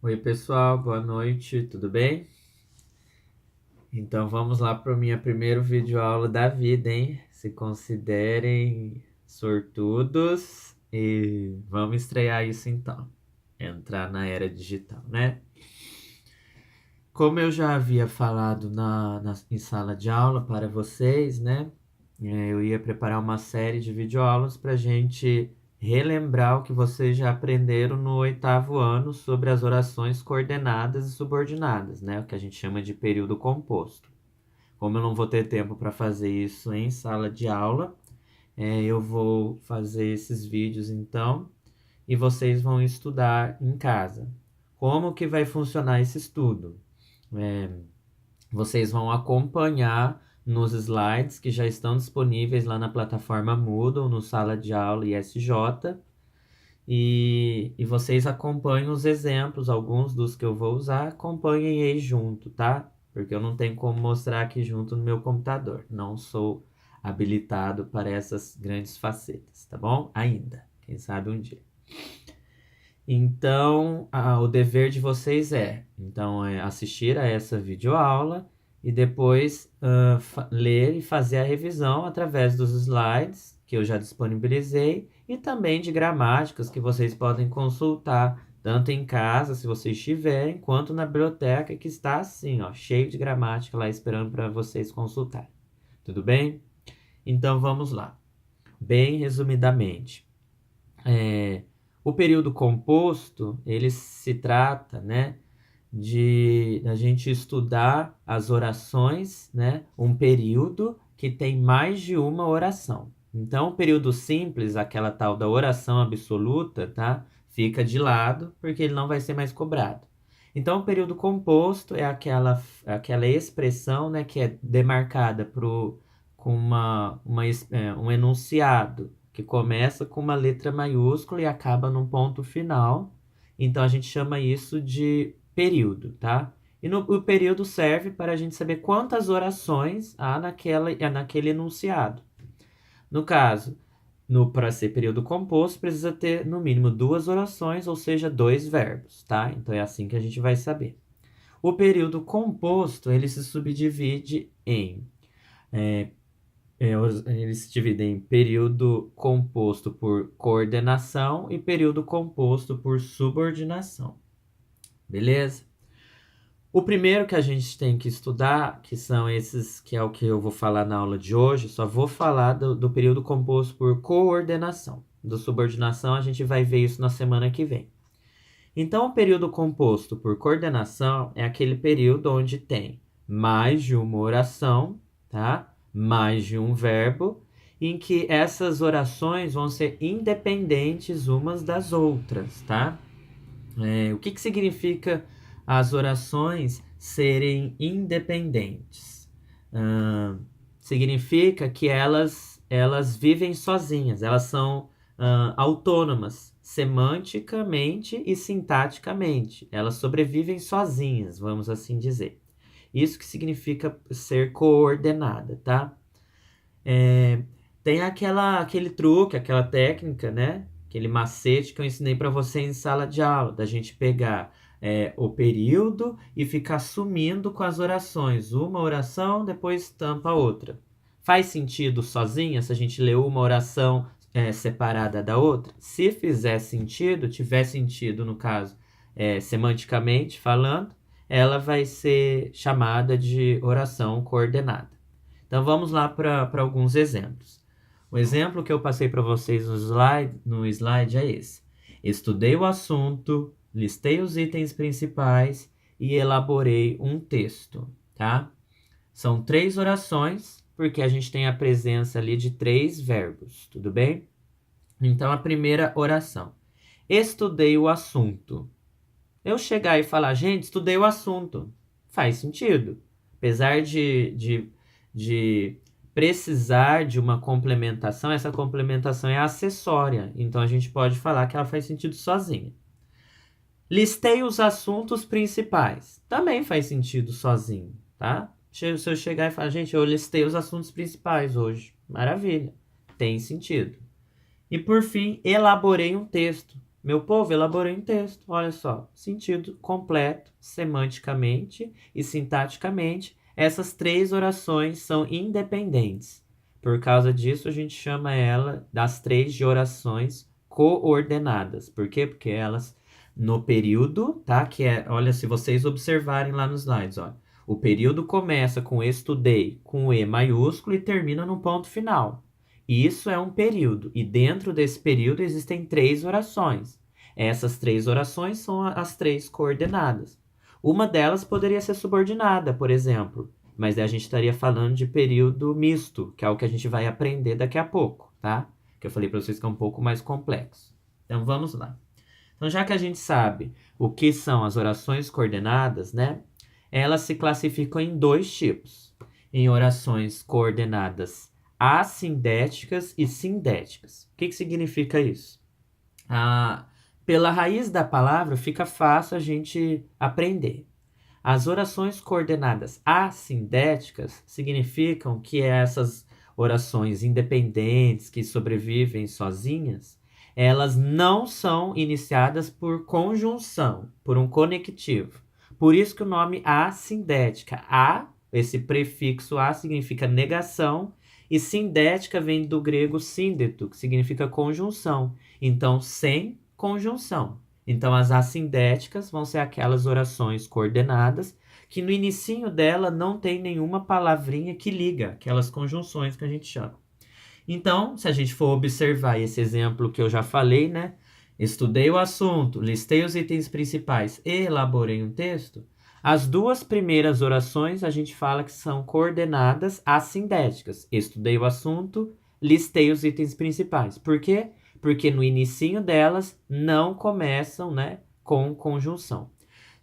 Oi, pessoal, boa noite, tudo bem? Então vamos lá para a minha primeira videoaula da vida, hein? Se considerem sortudos e vamos estrear isso então. Entrar na era digital, né? Como eu já havia falado em sala de aula para vocês, né? Eu ia preparar uma série de videoaulas para a gente relembrar o que vocês já aprenderam no oitavo ano sobre as orações coordenadas e subordinadas, né? O que a gente chama de período composto. Como eu não vou ter tempo para fazer isso em sala de aula, eu vou fazer esses vídeos então e vocês vão estudar em casa. Como que vai funcionar esse estudo? É, Vocês vão acompanhar nos slides que já estão disponíveis lá na plataforma Moodle, no Sala de Aula ISJ, e vocês acompanham os exemplos, alguns dos que eu vou usar, acompanhem aí junto, tá? Porque eu não tenho como mostrar aqui junto no meu computador. Não sou habilitado para essas grandes facetas, tá bom? Ainda. Quem sabe um dia. Então, o dever de vocês é assistir a essa videoaula e depois ler e fazer a revisão através dos slides que eu já disponibilizei e também de gramáticas que vocês podem consultar tanto em casa, se vocês tiverem, quanto na biblioteca que está assim, ó, cheio de gramática lá esperando para vocês consultarem. Tudo bem? Então vamos lá. Bem resumidamente. O período composto, ele se trata, né, de a gente estudar as orações, né, um período que tem mais de uma oração. Então, o período simples, aquela tal da oração absoluta, tá, fica de lado, porque ele não vai ser mais cobrado. Então, o período composto é aquela expressão, né, que é demarcada com um enunciado que começa com uma letra maiúscula e acaba num ponto final. Então a gente chama isso de período, tá? O período serve para a gente saber quantas orações há naquele enunciado. No caso, para ser período composto, precisa ter no mínimo duas orações, ou seja, dois verbos, tá? Então é assim que a gente vai saber. O período composto, ele se subdivide eles se dividem em período composto por coordenação e período composto por subordinação. Beleza? O primeiro que a gente tem que estudar, que são esses, que é o que eu vou falar na aula de hoje, só vou falar do período composto por coordenação. Do subordinação, a gente vai ver isso na semana que vem. Então, o período composto por coordenação é aquele período onde tem mais de uma oração, tá? Mais de um verbo, em que essas orações vão ser independentes umas das outras, tá? O que significa as orações serem independentes? Significa que elas vivem sozinhas, elas são autônomas, semanticamente e sintaticamente. Elas sobrevivem sozinhas, vamos assim dizer. Isso que significa ser coordenada, tá? Tem aquele truque, aquela técnica, né? Aquele macete que eu ensinei para você em sala de aula, da gente pegar o período e ficar sumindo com as orações. Uma oração, depois tampa a outra. Faz sentido sozinha se a gente lê uma oração separada da outra? Se fizer sentido, tiver sentido no caso, semanticamente falando, ela vai ser chamada de oração coordenada. Então vamos lá para alguns exemplos. O exemplo que eu passei para vocês no slide é esse. Estudei o assunto, listei os itens principais e elaborei um texto, tá? São 3 orações, porque a gente tem a presença ali de 3 verbos, tudo bem? Então a primeira oração. Estudei o assunto. Eu chegar e falar, gente, estudei o assunto. Faz sentido. Apesar de precisar de uma complementação, essa complementação é acessória. Então a gente pode falar que ela faz sentido sozinha. Listei os assuntos principais. Também faz sentido sozinho, tá? Se eu chegar e falar, gente, eu listei os assuntos principais hoje. Maravilha. Tem sentido. E por fim, elaborei um texto. Meu povo, elaborei um texto. Olha só, sentido completo, semanticamente e sintaticamente. Essas três orações são independentes. Por causa disso, a gente chama ela das três de orações coordenadas. Por quê? Porque elas, no período, tá? Que é, olha, se vocês observarem lá nos slides, ó. O período começa com estudei, com E maiúsculo, e termina no ponto final. Isso é um período, e dentro desse período existem três orações. Essas três orações são as três coordenadas. Uma delas poderia ser subordinada, por exemplo, mas daí a gente estaria falando de período misto, que é o que a gente vai aprender daqui a pouco, tá? Que eu falei para vocês que é um pouco mais complexo. Então vamos lá. Então, já que a gente sabe o que são as orações coordenadas, né? Elas se classificam em dois tipos: em orações coordenadas assindéticas e sindéticas. O que significa isso? Pela raiz da palavra fica fácil a gente aprender. As orações coordenadas assindéticas significam que essas orações independentes que sobrevivem sozinhas, elas não são iniciadas por conjunção, por um conectivo. Por isso que o nome assindética. Esse prefixo a significa negação, e sindética vem do grego síndeto, que significa conjunção. Então, sem conjunção. Então, as assindéticas vão ser aquelas orações coordenadas que no inicinho dela não tem nenhuma palavrinha que liga, aquelas conjunções que a gente chama. Então, se a gente for observar esse exemplo que eu já falei, né? Estudei o assunto, listei os itens principais e elaborei um texto. As duas primeiras orações a gente fala que são coordenadas assindéticas. Estudei o assunto, listei os itens principais. Por quê? Porque no inicinho delas não começam, né, com conjunção.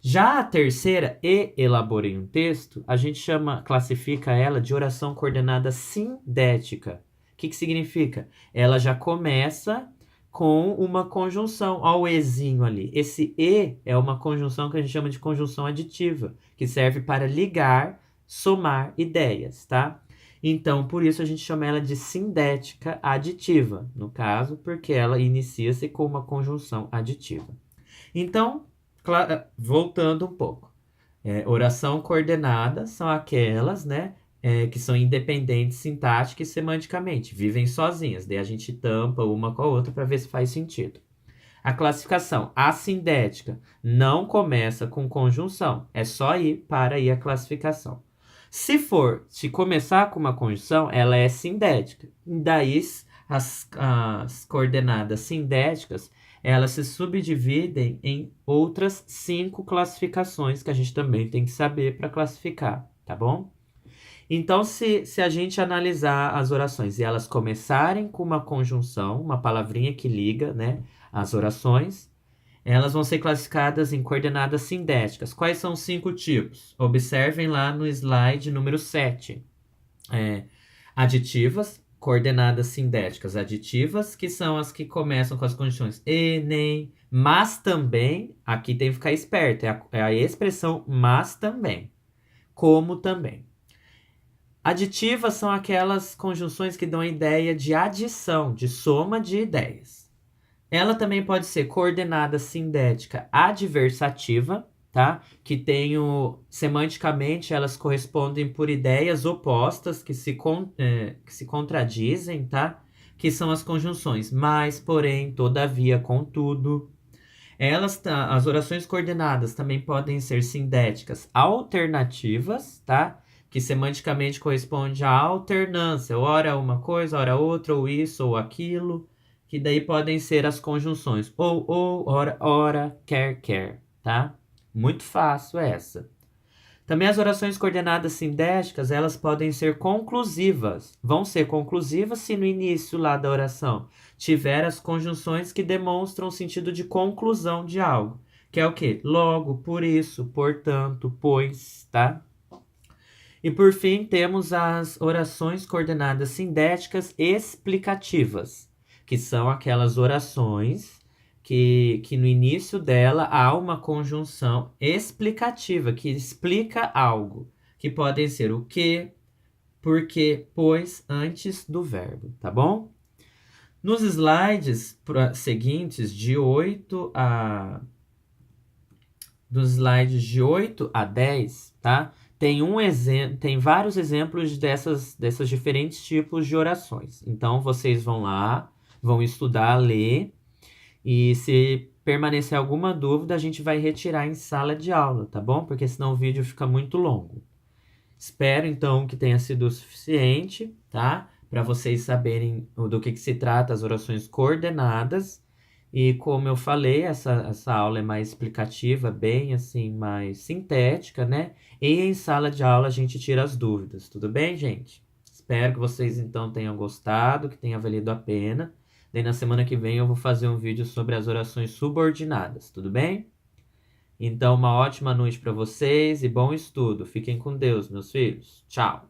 Já a terceira, e elaborei um texto, a gente classifica ela de oração coordenada sindética. O que significa? Ela já começa com uma conjunção. Olha o ezinho ali. Esse e é uma conjunção que a gente chama de conjunção aditiva, que serve para ligar, somar ideias, tá? Então, por isso a gente chama ela de sindética aditiva, no caso, porque ela inicia-se com uma conjunção aditiva. Então, voltando um pouco. Oração coordenada são aquelas, né, que são independentes sintática e semanticamente, vivem sozinhas, daí a gente tampa uma com a outra para ver se faz sentido. A classificação assindética não começa com conjunção, é só ir para aí a classificação. Se começar com uma conjunção, ela é sindética. Daí as coordenadas sindéticas, elas se subdividem em outras 5 classificações que a gente também tem que saber para classificar, tá bom? Então, se a gente analisar as orações e elas começarem com uma conjunção, uma palavrinha que liga, né, as orações, elas vão ser classificadas em coordenadas sindéticas. Quais são os 5 tipos? Observem lá no slide número 7. Aditivas, coordenadas sindéticas aditivas, que são as que começam com as condições e, nem, mas também, aqui tem que ficar esperto, é a expressão mas também, como também. Aditivas são aquelas conjunções que dão a ideia de adição, de soma de ideias. Ela também pode ser coordenada sindética adversativa, tá? Que tem semanticamente elas correspondem por ideias opostas que se contradizem, tá? Que são as conjunções mas, porém, todavia, contudo. As orações coordenadas também podem ser sindéticas alternativas, tá? Que semanticamente corresponde à alternância, ora uma coisa, ora outra, ou isso, ou aquilo, que daí podem ser as conjunções ou, ora, quer, tá? Muito fácil essa. Também as orações coordenadas sindéticas, elas podem ser conclusivas. Vão ser conclusivas se no início lá da oração tiver as conjunções que demonstram o sentido de conclusão de algo. Que é o quê? Logo, por isso, portanto, pois, tá? E por fim, temos as orações coordenadas sindéticas explicativas, que são aquelas orações que no início dela há uma conjunção explicativa, que explica algo, que podem ser o que, porque, pois, antes do verbo, tá bom? Nos slides seguintes, dos slides de 8 a 10, tá? Tem vários exemplos desses diferentes tipos de orações. Então, vocês vão lá, vão estudar, ler, e se permanecer alguma dúvida, a gente vai retirar em sala de aula, tá bom? Porque senão o vídeo fica muito longo. Espero, então, que tenha sido o suficiente, tá? Para vocês saberem do que se trata as orações coordenadas. E como eu falei, essa aula é mais explicativa, bem assim, mais sintética, né? E em sala de aula a gente tira as dúvidas, tudo bem, gente? Espero que vocês então tenham gostado, que tenha valido a pena. Daí na semana que vem eu vou fazer um vídeo sobre as orações subordinadas, tudo bem? Então, uma ótima noite para vocês e bom estudo. Fiquem com Deus, meus filhos. Tchau!